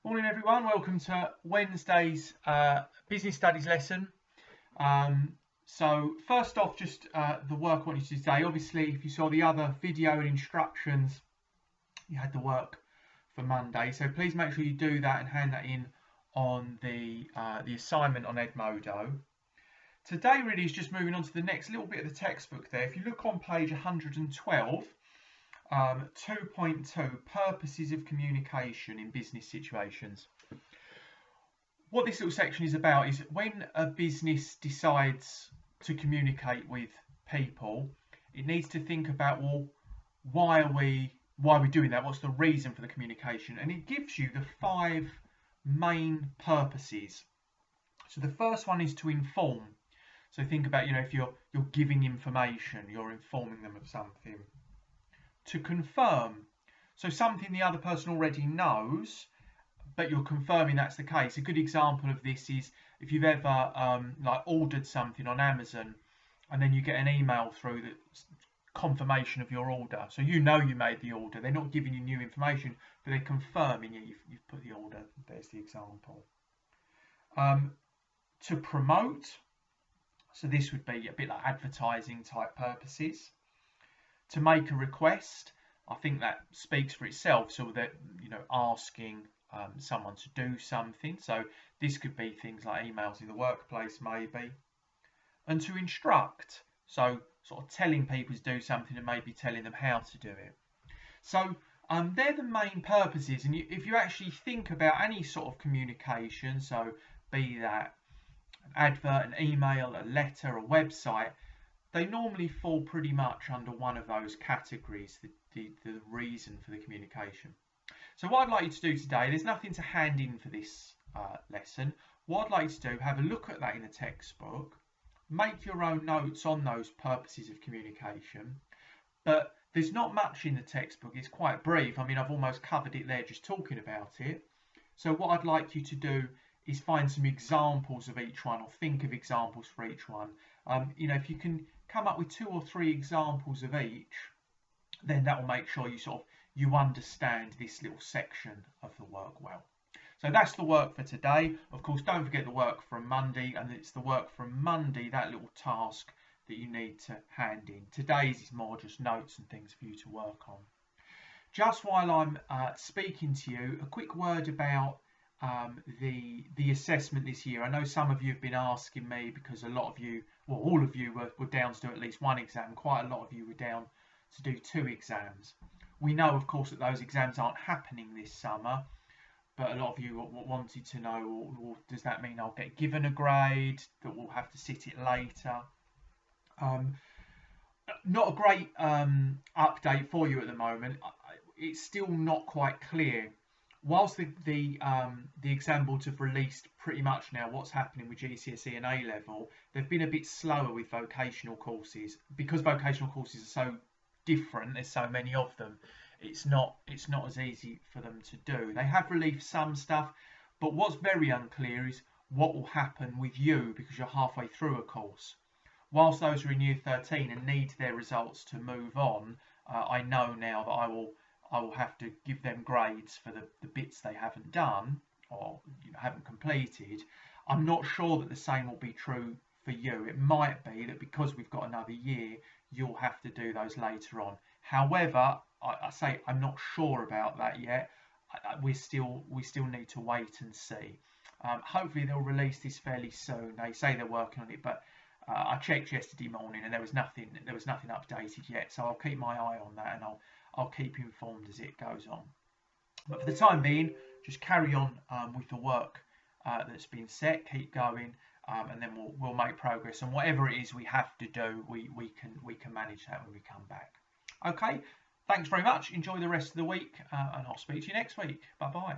Morning everyone, welcome to Wednesday's business studies lesson. So first off, just the work I want you to do today. Obviously, if you saw the other video and instructions, you had the work for Monday. So please make sure you do that and hand that in on the assignment on Edmodo. Today really is just moving on to the next little bit of the textbook there. If you look on page 112, 2.2 Purposes of Communication in Business Situations. What this little section is about is when a business decides to communicate with people, it needs to think about, well, why are we doing that? What's the reason for the communication? And it gives you the 5 main purposes. So the first one is to inform. So think about, if you're giving information, you're informing them of something. To confirm, so something the other person already knows, but you're confirming that's the case. A good example of this is if you've ever ordered something on Amazon, and then you get an email through that's confirmation of your order. So you know you made the order. They're not giving you new information, but they're confirming you've put the order. There's the example. To promote, so this would be a bit like advertising type purposes. To make a request, I think that speaks for itself. So that asking someone to do something. So this could be things like emails in the workplace, maybe. And to instruct, so sort of telling people to do something and maybe telling them how to do it. So they're the main purposes. And if you actually think about any sort of communication, so be that an advert, an email, a letter, a website, they normally fall pretty much under one of those categories, the reason for the communication. So what I'd like you to do today, there's nothing to hand in for this lesson. What I'd like you to do, have a look at that in the textbook, make your own notes on those purposes of communication, but there's not much in the textbook, it's quite brief. I mean, I've almost covered it there just talking about it. So what I'd like you to do is find some examples of each one, or think of examples for each one. If you can come up with 2 or 3 examples of each, then that will make sure you understand this little section of the work well. So that's the work for today. Of course, don't forget the work from Monday, and it's the work from Monday, that little task that you need to hand in. Today's is more just notes and things for you to work on. Just while I'm speaking to you, a quick word about the assessment this year. I know some of you have been asking me, because a lot of you, well, all of you were down to do at least 1 exam. Quite a lot of you were down to do 2 exams. We know, of course, that those exams aren't happening this summer, but a lot of you wanted to know, well, does that mean I'll get given a grade, that we'll have to sit it later? Not a great update for you at the moment. It's still not quite clear. Whilst the exam boards have released pretty much now what's happening with GCSE and A-level, they've been a bit slower with vocational courses. Because vocational courses are so different, there's so many of them, it's not as easy for them to do. They have released some stuff, but what's very unclear is what will happen with you, because you're halfway through a course. Whilst those are in year 13 and need their results to move on, I know now that I will have to give them grades for the bits they haven't done or haven't completed. I'm not sure that the same will be true for you. It might be that because we've got another year, you'll have to do those later on. However, I say I'm not sure about that yet. We still need to wait and see. Hopefully they'll release this fairly soon. They say they're working on it, but I checked yesterday morning and there was nothing updated yet. So I'll keep my eye on that, and I'll keep you informed as it goes on. But for the time being, just carry on with the work that's been set. Keep going, and then we'll make progress. And whatever it is we have to do, we can manage that when we come back. Okay. Thanks very much. Enjoy the rest of the week, and I'll speak to you next week. Bye bye.